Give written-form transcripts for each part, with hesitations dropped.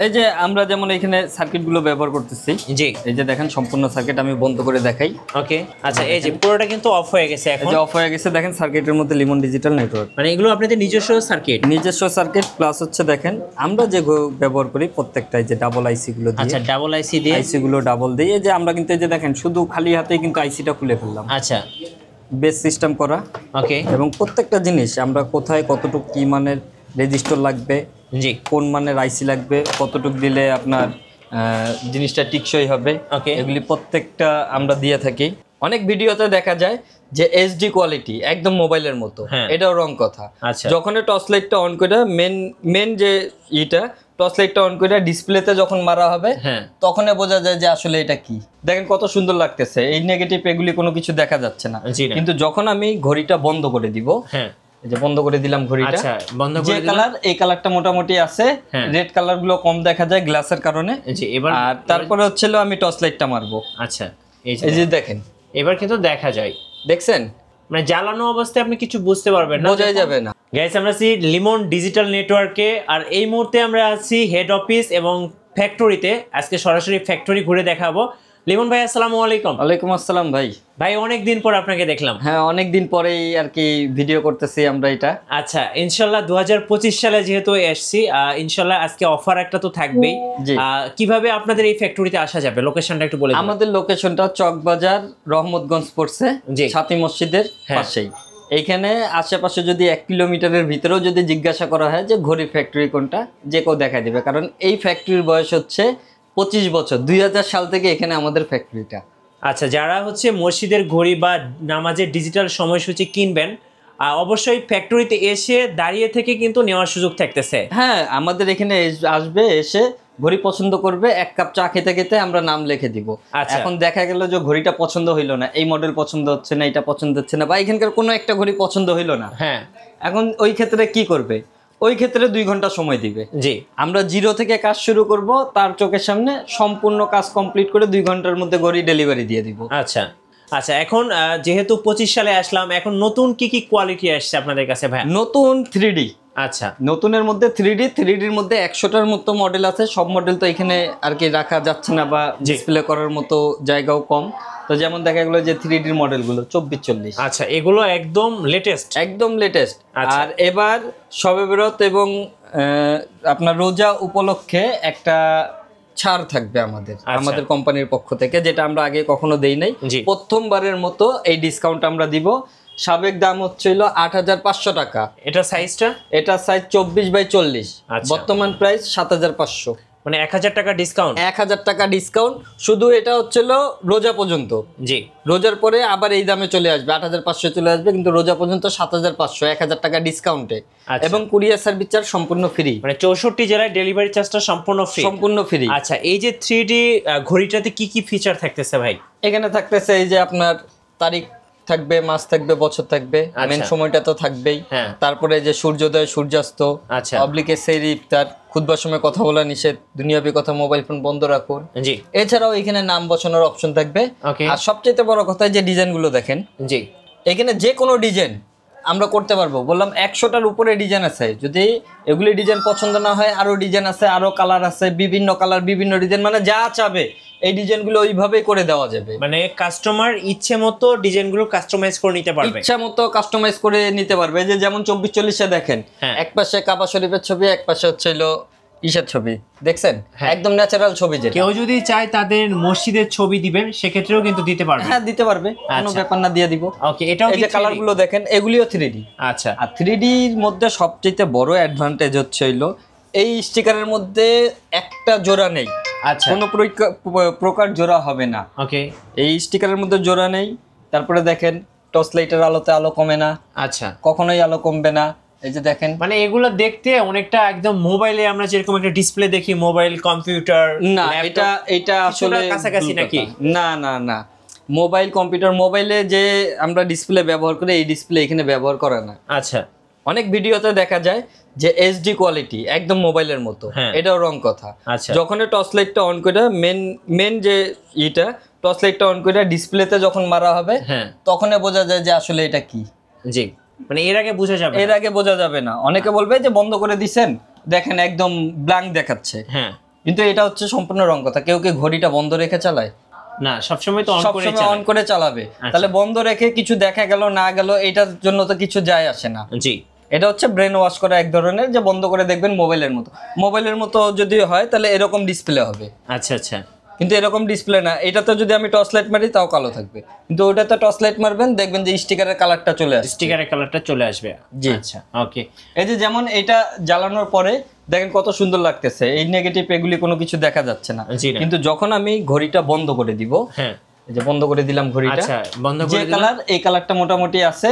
এই যে আমরা যেমন এখানে সার্কিটগুলো ব্যবহার করতেছি, জি এই যে দেখেন সম্পূর্ণ সার্কিট আমি বন্ধ করে দেখাই। ওকে আচ্ছা, এই যে পুরোটা কিন্তু অফ হয়ে গেছে এখন, এই যে অফ হয়ে গেছে দেখেন সার্কিটের মধ্যে লিমন ডিজিটাল নেটওয়ার্ক, মানে এগুলো আপনাদের নিজস্ব সার্কিট? নিজস্ব সার্কিট প্লাস হচ্ছে দেখেন আমরা যে ব্যবহার করি প্রত্যেকটাই যে ডাবল আইসি গুলো দিয়ে, আচ্ছা ডাবল আইসি দিয়ে, আইসি গুলো ডাবল দিয়ে, এই যে আমরা কিন্তু এই যে দেখেন শুধু খালি হাতে কিন্তু আইসিটা খুলে ফেললাম। আচ্ছা বেস সিস্টেম করা, ওকে এবং প্রত্যেকটা জিনিস আমরা কোথায় কতটুকু কি মানের রেজিস্টার লাগবে, জি কোন মানের আইসি লাগবে, কতটুকু দিলে আপনার জিনিসটা টিকসই হবে, ওকে এগুলি প্রত্যেকটা আমরা দিয়ে থাকি। অনেক ভিডিওতে দেখা যায় যে এইচডি কোয়ালিটি একদম মোবাইলের মতো, এটাও রং কথা। আচ্ছা যখন টর্চ লাইটটা অন করে মেন যে ইটা টর্চ লাইটটা অন করে ডিসপ্লেতে যখন মারা হবে তখনই বোঝা যায় যে আসলে এটা কি। দেখেন কত সুন্দর লাগতেছে, এই নেগেটিভ এগুলি কোনো কিছু দেখা যাচ্ছে না। কিন্তু যখন আমি ঘড়িটা বন্ধ করে দিব, এই যে বন্ধ করে দিলাম ঘড়িটা, আচ্ছা বন্ধ করে যে কালার এই কালারটা মোটামুটি আছে, রেড কালার গুলো কম দেখা যায় গ্লাসের কারণে। জি এবার আর তারপরে হচ্ছিল আমি টর্চ লাইটটা মারবো। আচ্ছা এই যে দেখেন এবার কিন্তু দেখা যায়, দেখছেন মানে জ্বালানো অবস্থায় আপনি কিছু বুঝতে পারবেন না, বোঝাই যাবে না। গাইস আমরা আছি লিমন ডিজিটাল নেটওয়ার্কে, আর এই মুহূর্তে আমরা আছি হেড অফিস এবং ফ্যাক্টরিতে। আজকে সরাসরি ফ্যাক্টরি ঘুরে দেখাবো। লিমন ভাই আসসালামু আলাইকুম। ওয়ালাইকুম আসসালাম ভাই। ভাই অনেক দিন পর আপনাকে দেখলাম। হ্যাঁ অনেক দিন পরেই আর কি ভিডিও করতেছি আমরা এটা। আচ্ছা ইনশাল্লাহ 2025 সালে যেহেতু এসছি, ইনশাল্লাহ আজকে অফার একটা তো থাকবেই। কিভাবে আপনাদের এই ফ্যাক্টরিতে আসা যাবে, লোকেশনটা একটু বলে দিন। আমাদের লোকেশনটা চকবাজার রহমতগঞ্জ পড়ছে, ছাতি মসজিদের পাশেই। এইখানে আশেপাশে যদি 1 কিলোমিটারের ভিতরেও যদি জিজ্ঞাসা করা হয় যে ঘড়ি ফ্যাক্টরি কোনটা, যে কেউ দেখা দিবে, কারণ এই ফ্যাক্টরির বয়স হচ্ছে 25 বছর। 2000 সাল থেকে এখানে আমাদের ফ্যাক্টরিটা। আচ্ছা যারা হচ্ছে মসজিদের ঘড়ি বা নামাজের ডিজিটাল সময়সূচি কিনবেন, অবশ্যই ফ্যাক্টরিতে এসে দাঁড়িয়ে থেকে কিন্তু নেওয়ার সুযোগ থাকতেছে। হ্যাঁ আমাদের এখানে আসবে, এসে ঘড়ি পছন্দ করবে, 1 কাপ চা খেতে খেতে আমরা নাম লিখে দিব। এখন দেখা গেল যে ঘড়িটা পছন্দ হইলো না, এই মডেল পছন্দ হচ্ছে না, এটা পছন্দ হচ্ছে না, বা এখানকার কোনো একটা ঘড়ি পছন্দ হইলো না, এখন ওই ক্ষেত্রে কি করবে? ওই ক্ষেত্রে 2 ঘন্টা সময় দিবে। জি আমরা জিরো থেকে কাজ শুরু করব, তার চোখের সামনে সম্পূর্ণ কাজ কমপ্লিট করে 2 ঘন্টার মধ্যে ঘড়ি ডেলিভারি দিয়ে দিব। আচ্ছা আচ্ছা, এখন যেহেতু 25 সালে আসলাম, এখন নতুন কি কি কোয়ালিটি আসছে আপনাদের কাছে ভাই? নতুন 3D। আচ্ছা নতুনের মধ্যে 3Dর মধ্যে 100টার মতো মডেল আছে। সব মডেল তো এখানে আর কি রাখা যাচ্ছে না, বা ডিসপ্লে করার মতো জায়গাও কম। তো যেমন দেখা গেলো যে 3Dর মডেলগুলো 24-40। আচ্ছা এগুলো একদম লেটেস্ট, একদম লেটেস্ট। আর এবার শবে বরাত এবং আপনার রোজা উপলক্ষে একটা ছাড় থাকবে আমাদের কোম্পানির পক্ষ থেকে, যেটা আমরা আগে কখনো দেই নাই। প্রথমবারের মতো এই ডিসকাউন্ট আমরা দিব। সাবেক দাম হচ্ছিল 8500 টাকা। এটা সাইজটা? এটা সাইজ 24x40। বর্তমান প্রাইস 7500, মানে 1000 টাকা ডিসকাউন্ট। 1000 টাকা ডিসকাউন্ট। শুধু এটা হচ্ছিল রোজা পর্যন্ত। জি রোজার পরে আবার এই দামে চলে আসবে, 8500 চলে আসবে, কিন্তু রোজা পর্যন্ত 7500, 1000 টাকা ডিসকাউন্টে। এবং কুরিয়ার সার্ভিস চার্জ সম্পূর্ণ ফ্রি, মানে 64 জেলায় ডেলিভারি চার্জটা সম্পূর্ণ ফ্রি। সম্পূর্ণ ফ্রি। আচ্ছা এই যে 3D ঘড়িটাতে কি কি ফিচার থাকতেছে ভাই? এখানে থাকতেছে এই যে আপনার তারিখ থাকবে, মাস থাকবে, বছর থাকবে, মেন সময়টা তো থাকবেই। তারপরে যে সূর্যোদয়, সূর্যাস্ত, পাবলিকে সেহরি, ইফতার, খুতবার সময় কথা বলা নিষেধ, দুনিয়াবি কথা, মোবাইল ফোন বন্ধ রাখুন। এছাড়াও এখানে নাম বসানোর অপশন থাকবে। আর সবচেয়ে বড় কথা যে ডিজাইন গুলো দেখেন, এখানে যে কোনো ডিজাইন আমরা করতে পারবো। বললাম 100টার উপরে ডিজাইন আছে। যদি এগুলি ডিজাইন পছন্দ না হয়, আরো ডিজাইন আছে, আরো কালার আছে, বিভিন্ন কালার, বিভিন্ন ডিজাইন, মানে যা চাবে এই ডিজাইনগুলো ওইভাবেই করে দেওয়া যাবে। মানে কাস্টমার ইচ্ছে মতো ডিজাইনগুলো কাস্টমাইজ করে নিতে পারবে, ইচ্ছা মতো কাস্টমাইজ করে নিতে পারবে। যে যেমন 24-40-এ দেখেন, এক পাশে কাবা শরীফের ছবি, এক পাশে হচ্ছে হলো ঈশার ছবি, দেখছেন? একদম ন্যাচারাল ছবি। যেটা কেউ যদি চায় তাদের মসজিদের ছবি দিবেন, সেক্ষেত্রেও কিন্তু দিতে পারবে। হ্যাঁ দিতে পারবে, কোনো ব্যাপার না, দিয়ে দিব। ওকে এটাও এই যে কালারগুলো দেখেন, এগুলিও 3D। আচ্ছা আর 3Dর মধ্যে সবচেয়ে বড় অ্যাডভান্টেজ হচ্ছে হলো এই স্টিকারের মধ্যে একটা জোড়া নেই। আচ্ছা কোনো প্রকার জোড়া হবে না। ওকে এই স্টিকারের মধ্যে জোড়া নেই। তারপরে দেখেন টর্চ লাইটের আলোতে আলো কমে না। আচ্ছা কখনোই আলো কমবে না। এই যে দেখেন, মানে এগুলো দেখতে অনেকটা একদম মোবাইলে আমরা যেরকম একটা ডিসপ্লে দেখি, মোবাইল, কম্পিউটার, না এটা আসলে কাছাকাছি নাকি? না না না, মোবাইল, কম্পিউটার, মোবাইলে যে আমরা ডিসপ্লে ব্যবহার করি এই ডিসপ্লে এখানে ব্যবহার করা না। আচ্ছা অনেক ভিডিওতে দেখা যায় যে এইচডি কোয়ালিটি একদম মোবাইলের মতো, এটাও রং কথা। যখন টর্চ লাইটটা অন করে মেন যে ইটা টর্চ লাইটটা অন করে ডিসপ্লেতে যখন মারা হবে, তখনই বোঝা যায় যে আসলে এটা কি। জি মানে এর আগে বোঝা যাবে না। অনেকে বলবে যে বন্ধ করে দিছেন, দেখেন একদম ব্ল্যাঙ্ক দেখাচ্ছে। কিন্তু এটা হচ্ছে সম্পূর্ণ রং কথা। কেউ কি ঘড়িটা বন্ধ রেখে চালায়? না, সবসময় তো অন করে চালাবে। তাহলে বন্ধ রেখে কিছু দেখা গেল না গেল এটার জন্য তো কিছু যায় আসে না। জি, এটা হচ্ছে ব্রেন ওয়াশ করা এক ধরনের, যে বন্ধ করে দেখবেন মোবাইলের মতো যদি হয় তাহলে এরকম ডিসপ্লে হবে। আচ্ছা আচ্ছা, কিন্তু এরকম ডিসপ্লে না। এটাতে যদি আমি টর্চ লাইট মারি তাও কালো থাকবে, কিন্তু ওটাতে টর্চ লাইট মারবেন দেখবেন যে স্টিকারের কালারটা চলে আসবে। জি, আচ্ছা, ওকে। এই যে যেমন এটা জ্বালানোর পরে দেখেন কত সুন্দর লাগতেছে, এই নেগেটিভ এগুলি কোনো কিছু দেখা যাচ্ছে না। কিন্তু যখন আমি ঘড়িটা বন্ধ করে দিব, হ্যাঁ এই যে বন্ধ করে দিলাম ঘড়িটা, আচ্ছা, বন্ধ করে যে কালার, এই কালারটা মোটামুটি আছে,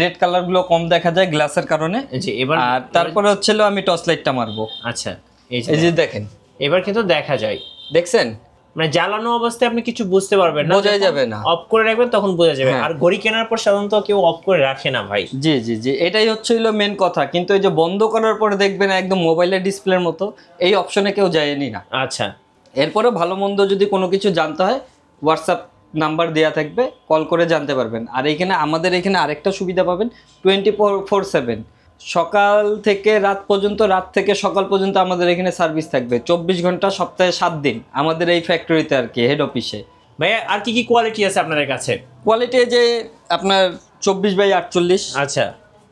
রেড কালার গুলো কম দেখা যায় গ্লাসের কারণে। জি, এবার আর তারপরে হচ্ছিল আমি টর্চ লাইটটা মারবো। আচ্ছা, এই যে দেখেন এবার কিন্তু দেখা যায়, দেখছেন মানে জ্বালানো অবস্থায় আপনি কিছু বুঝতে পারবেন না, বোঝা যাবে না। অফ করে রাখবেন তখন বোঝা যাবে। আর ঘড়ি কেনার পর সাধারণত কেউ অফ করে রাখে না ভাই। জি জি জি, এটাই হচ্ছিল মেন কথা। কিন্তু এই যে বন্ধ করার পরে দেখবেন একদম মোবাইলের ডিসপ্লের মতো, এই অপশনে কেউ যায়নি না। আচ্ছা, এরপরে ভালো মন্দ যদি কোনো কিছু জানতে হয় হোয়াটসঅ্যাপ নাম্বার দেওয়া থাকবে, কল করে জানতে পারবেন। আর এইখানে আমাদের এখানে আরেকটা সুবিধা পাবেন, 24/7 সকাল থেকে রাত পর্যন্ত, রাত থেকে সকাল পর্যন্ত আমাদের এখানে সার্ভিস থাকবে 24 ঘন্টা, সপ্তাহে 7 দিন আমাদের এই ফ্যাক্টরিতে আর কি, হেড অফিসে। ভাইয়া আর কি কি কোয়ালিটি আছে আপনাদের কাছে? কোয়ালিটি যে আপনার 24/48। আচ্ছা,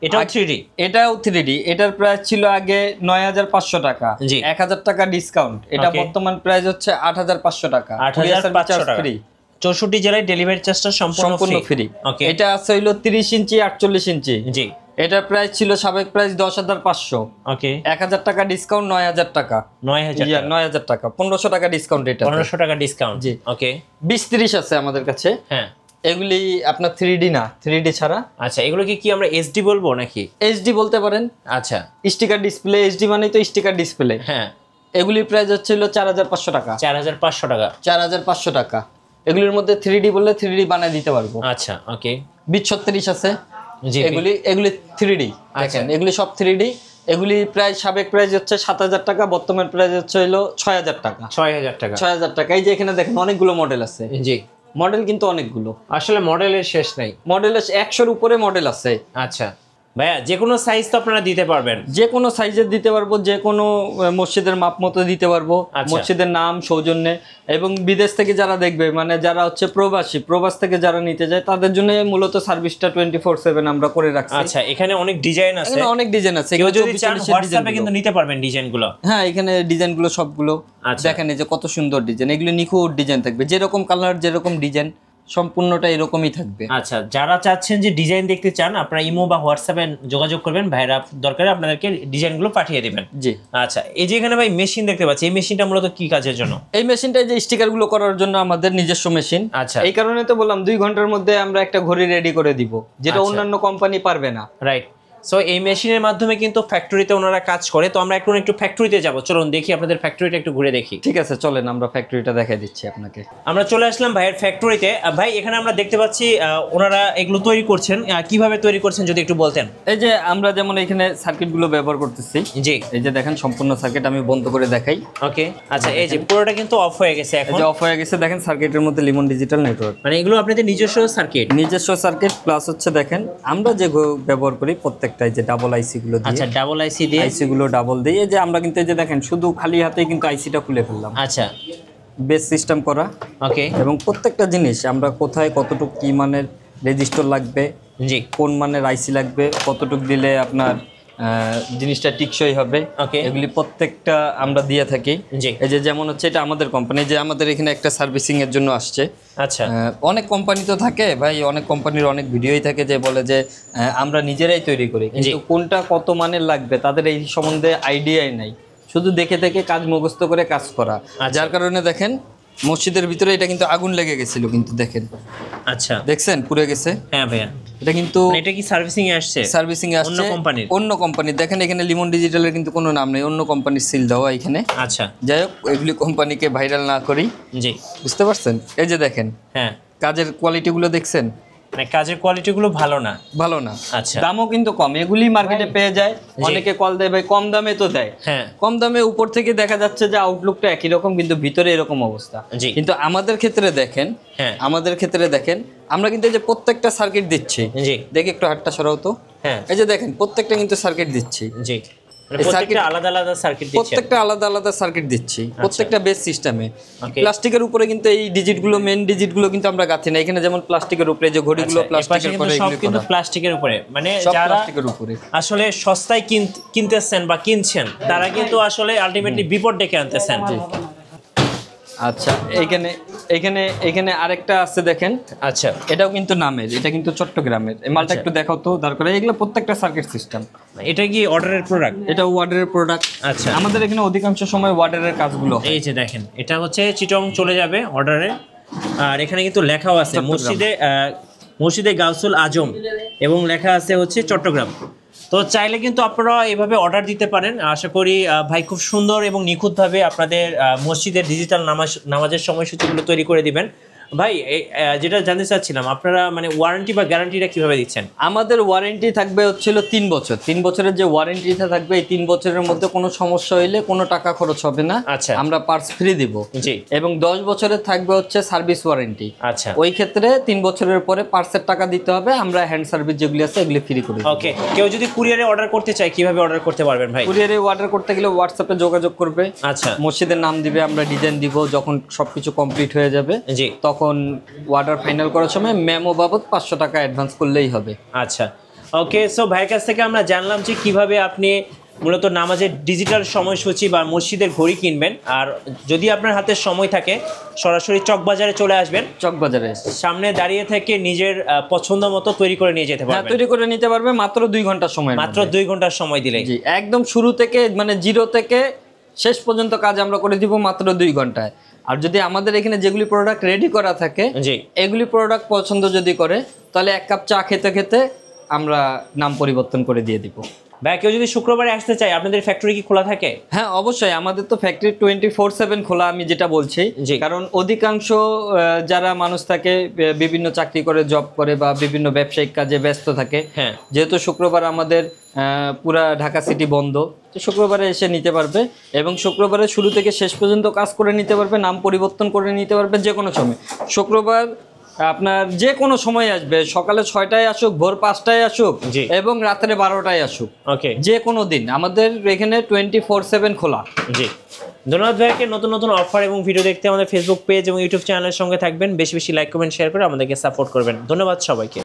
এটাও 3D? এটাও 3D। এটার প্রাইস ছিল আগে 9500 টাকা, 1000 টাকা ডিসকাউন্ট। এটা বর্তমান প্রাইস হচ্ছে 8500 টাকা, 8500 টাকা ফ্রি। 64 জেলায় ডেলিভারি চার্জটা সম্পূর্ণ ফ্রি। ওকে, এটা আছে হইলো 30 ইঞ্চি 48 ইঞ্চি। জি, এটার প্রাইস ছিল সাবেক প্রাইস 10500। ওকে, 1000 টাকা ডিসকাউন্ট 9000 টাকা। 9000 টাকা, 1500 টাকা ডিসকাউন্ট। এটা 1500 টাকা ডিসকাউন্ট। জি, ওকে। 20-30 আছে আমাদের কাছে। হ্যাঁ, এগুলি আপনার 3D না, 3D ছাড়া। আচ্ছা, এগুলোকে কি আমরা HD বলবো নাকি? HD বলতে পারেন। আচ্ছা, স্টিকার ডিসপ্লে, HD মানেই তো স্টিকার ডিসপ্লে। হ্যাঁ, এগুলির প্রাইস হচ্ছিল 4500 টাকা। 4500 টাকা, 4500 টাকা। এগুলির মধ্যে 3D বললে 3D বানিয়ে দিতে পারবো। আচ্ছা, ওকে। 2036 আছে। এগুলি 3D। দেখেন এগুলি সব 3D। এগুলি প্রায় সাবেক প্রাইস হচ্ছে 7000 টাকা, বর্তমান প্রাইস হচ্ছে হলো 6000 টাকা। 6000 টাকা। এই যে এখানে দেখেন অনেকগুলো মডেল আছে। জি, মডেল কিন্তু অনেকগুলো, আসলে মডেলের শেষ নাই। মডেলের 100-র উপরে মডেল আছে। আচ্ছা ভাইয়া, যে কোনো সাইজ তো আপনারা দিতে পারবেন? যে কোনো সাইজের দিতে পারবো, যে কোনো মসজিদের মাপ মতো দিতে পারবো, মসজিদের নাম সৌজন্যে। এবং বিদেশ থেকে যারা দেখবে, মানে যারা হচ্ছে প্রবাস থেকে যারা নিতে যায়, তাদের জন্য মূলত সার্ভিসটা 24/7 আমরা করে রাখছি। আচ্ছা, এখানে অনেক ডিজাইন আছে। অনেক ডিজাইন আছে, কেউ যদি চান হোয়াটসঅ্যাপে কিন্তু নিতে পারবেন ডিজাইনগুলো। হ্যাঁ, এখানে ডিজাইনগুলো সবগুলো দেখেন, এই যে কত সুন্দর ডিজাইন। এগুলো নিখুঁত ডিজাইন থাকবে, যেরকম কালার যেরকম ডিজাইন সম্পূর্ণটা এরকমই থাকবে। আচ্ছা, যারা চাচ্ছেন যে ডিজাইন দেখতে চান, আপনারা ইমো বা হোয়াটসঅ্যাপে যোগাযোগ করবেন, ভাইরা দরকারে আপনাদেরকে ডিজাইনগুলো পাঠিয়ে দিবেন। জি, আচ্ছা। এই যে এখানে ভাই মেশিন দেখতে পাচ্ছি, এই মেশিনটা মূলত কি কাজের জন্য? এই মেশিনটা যে স্টিকারগুলো করার জন্য আমাদের নিজস্ব মেশিন। আচ্ছা, এই কারণে তো বললাম 2 ঘন্টার মধ্যে আমরা একটা ঘড়ি রেডি করে দিব, যেটা অন্যান্য কোম্পানি পারবে না। রাইট। সো এই মেশিনের মাধ্যমে কিন্তু ফ্যাক্টরিতে ওনারা কাজ করে। তো আমরা একটু ফ্যাক্টরিতে যাব, চলুন দেখি আপনাদের ফ্যাক্টরিটা একটু ঘুরে দেখি। ঠিক আছে, চলেন আমরা ফ্যাক্টরিটা দেখাই দিচ্ছি আপনাকে। আমরা চলে আসলাম ভাইয়ের ফ্যাক্টরিতে। ভাই, এখানে আমরা দেখতে পাচ্ছি ওনারা এগুলো তৈরি করছেন। কিভাবে তৈরি করছেন যদি একটু বলতেন? এই যে আমরা যেমন এখানে সার্কিটগুলো ব্যবহার করতেছি। জি, এই যে দেখেন সম্পূর্ণ সার্কিট আমি বন্ধ করে দেখাই। ওকে, আচ্ছা। এই যে পুরোটা কিন্তু অফ হয়ে গেছে এখন। এই যে অফ হয়ে গেছে, দেখেন সার্কিটের মধ্যে লিমন ডিজিটাল নেটওয়ার্ক। মানে এগুলো আপনাদের নিজস্ব সার্কিট? নিজস্ব সার্কিট প্লাস হচ্ছে দেখেন আমরা যে ব্যবহার করি প্রত্যেকটাই যে ডাবল আইসি গুলো দিয়ে। আচ্ছা, ডাবল আইসি দিয়ে, আইসি গুলো ডাবল দিয়ে। যে আমরা কিন্তু এই যে দেখেন শুধু খালি হাতেই কিন্তু আইসিটা খুলে ফেললাম। আচ্ছা, বেস সিস্টেম করা। ওকে, এবং প্রত্যেকটা জিনিস আমরা কোথায় কতটুকু কি মানের রেজিস্টার লাগবে, জি, কোন মানের আইসি লাগবে, কতটুকু দিলে আপনার জিনিসটা টিকসই হবে, এগুলি প্রত্যেকটা আমরা দিয়ে থাকি। এই যে যেমন হচ্ছে এটা আমাদের কোম্পানি, যে আমাদের এখানে একটা সার্ভিসিং এর জন্য আসছে। আচ্ছা, অনেক কোম্পানি তো থাকে ভাই, অনেক কোম্পানির অনেক ভিডিওই থাকে যে বলে যে আমরা নিজেরাই তৈরি করি, কিন্তু কোনটা কত মানের লাগবে তাদের এই সম্বন্ধে আইডিয়াই নাই, শুধু দেখে দেখে কাজ মুখস্থ করে কাজ করা। যার কারণে দেখেন মসজিদের ভিতরে এটা কিন্তু আগুন লেগে গেছিল, কিন্তু দেখেন। আচ্ছা, দেখছেন পুড়ে গেছে। হ্যাঁ ভাইয়া, এটা কিন্তু এটা কি সার্ভিসিং এ আসছে? সার্ভিসিং এ আসছে অন্য কোম্পানি। দেখেন এখানে লিমন ডিজিটালের কিন্তু কোনো নাম নেই, অন্য কোম্পানির সিল দেওয়া এখানে। আচ্ছা, যাই হোক, এগুলি কোম্পানিকে ভাইরাল না করি। জি, বুঝতে পারছেন? এই যে দেখেন, হ্যাঁ, কাজের কোয়ালিটি গুলো দেখছেন? মানে কাজের কোয়ালিটি গুলো ভালো না। ভালো না। আচ্ছা, দামও কিন্তু কম। এগুলি মার্কেটে পেয়ে যায়, অনেকে কল দেয় ভাই কম দামে তো দেয়। হ্যাঁ, কম দামে উপর থেকে দেখা যাচ্ছে যে আউটলুকটা একই রকম, কিন্তু ভিতরে এরকম অবস্থা। কিন্তু আমাদের ক্ষেত্রে দেখেন, আমাদের ক্ষেত্রে দেখেন আমরা কিন্তু এই যে প্রত্যেকটা সার্কিট দিচ্ছি। জি, দেখি একটু হাতটা সরাও তো। হ্যাঁ, এই যে দেখেন প্রত্যেকটা কিন্তু সার্কিট দিচ্ছি। জি, প্রত্যেকটা আলাদা আলাদা সার্কিট দিচ্ছেন? প্রত্যেকটা আলাদা আলাদা সার্কিট দিচ্ছি, প্রত্যেকটা বেস সিস্টেমে। প্লাস্টিকের উপরে কিন্তু এই ডিজিটগুলো, মেইন ডিজিটগুলো কিন্তু আমরা গাঁথি না। এখানে যেমন প্লাস্টিকের উপরে যে ঘড়িগুলো প্লাস্টিকের উপরে, সব কিন্তু প্লাস্টিকের উপরে। মানে যারা আসলে সস্তায় কিনতেছেন বা কিনছেন, তারা কিন্তু আসলে আলটিমেটলি বিপদ ডেকে আনতেছেন। আচ্ছা, এখানে আরেকটা আছে দেখেন। আচ্ছা, এটাও কিন্তু নামের, এটা কিন্তু চট্টগ্রামের। এই মালটা একটু দেখাও তো দরকার। এগুলো প্রত্যেকটা সার্কিট সিস্টেম। এটা কি অর্ডারের প্রোডাক্ট? এটা ওয়ার্ডারের প্রোডাক্ট। আচ্ছা, আমাদের এখানে অধিকাংশ সময় ওয়ার্ডারের কাজগুলো। এই যে দেখেন, এটা হচ্ছে চিটং চলে যাবে অর্ডারে। আর এখানে কিন্তু লেখাও আছে মসজিদে গাউসুল আজম, এবং লেখা আছে হচ্ছে চট্টগ্রাম। তো চাইলে কিন্তু আপনারা এভাবে অর্ডার দিতে পারেন। আশা করি ভাই খুব সুন্দর এবং নিখুঁতভাবে আপনাদের মসজিদের ডিজিটাল নামাজের সময়সূচিগুলো তৈরি করে দিবেন। ভাই, যেটা জানতে চাচ্ছিলাম, আপনারা মানে ওয়ারেন্টি বা গ্যারান্টিটা কিভাবে দিচ্ছেন? আমাদের ওয়ারেন্টি থাকবে হচ্ছিল 3 বছর। 3 বছরের যে ওয়ারেন্টিটা থাকবে, এই 3 বছরের মধ্যে কোনো সমস্যা হইলে কোনো টাকা খরচ হবে না। আচ্ছা, আমরা পার্টস ফ্রি দিব। জি। এবং 10 বছরের থাকবে হচ্ছে সার্ভিস ওয়ারেন্টি। আচ্ছা, ওই ক্ষেত্রে 3 বছরের পরে পার্টসের টাকা দিতে হবে, আমরা হ্যান্ড সার্ভিস যেগুলি আছে এগুলি ফ্রি করে দিই। ওকে, কেউ যদি কুরিয়ারে অর্ডার করতে চায়, কিভাবে অর্ডার করতে পারবেন ভাই? কুরিয়ারে অর্ডার করতে গেলে হোয়াটসঅ্যাপে যোগাযোগ করবে। আচ্ছা, মসজিদের নাম দিবে, আমরা ডিজাইন দিব। যখন সবকিছু কমপ্লিট হয়ে যাবে, জি, তখন অর্ডার ফাইনাল করার সময় মেমো বাবদ 500 টাকা অ্যাডভান্স করলেই হবে। আচ্ছা, ওকে। সো ভাইয়ের কাছ থেকে আমরা জানলাম যে কিভাবে আপনি মূলত নামাজের ডিজিটাল সময়সূচি বা মসজিদের ঘড়ি কিনবেন। আর যদি আপনার হাতে সময় থাকে, সরাসরি চকবাজারে চলে আসবেন। চকবাজারে সামনে দাঁড়িয়ে থেকে নিজের পছন্দ মতো তৈরি করে নিয়ে যেতে পারবেন। তৈরি করে নিতে পারবে মাত্র 2 ঘন্টার সময়। মাত্র 2 ঘন্টার সময় দিলে, জি, একদম শুরু থেকে মানে জিরো থেকে শেষ পর্যন্ত কাজ আমরা করে দিব মাত্র 2 ঘন্টায়। আর যদি আমাদের এখানে যেগুলি প্রোডাক্ট রেডি করা থাকে, জি, এগুলি প্রোডাক্ট পছন্দ যদি করে, তাহলে 1 কাপ চা খেতে খেতে আমরা নাম পরিবর্তন করে দিয়ে দিব। ভাই, কেউ যদি শুক্রবারে আসতে চায়, আপনাদের ফ্যাক্টরি কি খোলা থাকে? হ্যাঁ, অবশ্যই। আমাদের তো ফ্যাক্টরি 24/7 খোলা, আমি যেটা বলছি। কারণ অধিকাংশ যারা মানুষ থাকে, বিভিন্ন চাকরি করে, জব করে বা বিভিন্ন ব্যবসায়িক কাজে ব্যস্ত থাকে, যেহেতু শুক্রবার আমাদের পুরা ঢাকা সিটি বন্ধ, তো শুক্রবারে এসে নিতে পারবে। এবং শুক্রবারে শুরু থেকে শেষ পর্যন্ত কাজ করে নিতে পারবে, নাম পরিবর্তন করে নিতে পারবে যে কোনো সময়। শুক্রবার আপনার যে কোনো সময় আসবে, সকালে 6টায় আসুক, ভোর 5টায় আসুক, এবং রাত্রে 12টায় আসুক, ওকে, যে কোনো দিন আমাদের এখানে 24/7 খোলা। জি, ধন্যবাদ ভাইকে। নতুন নতুন অফার এবং ভিডিও দেখতে আমাদের ফেসবুক পেজ এবং ইউটিউব চ্যানেলের সঙ্গে থাকবেন। বেশি বেশি লাইক, কমেন্ট, শেয়ার করে আমাদেরকে সাপোর্ট করবেন। ধন্যবাদ সবাইকে।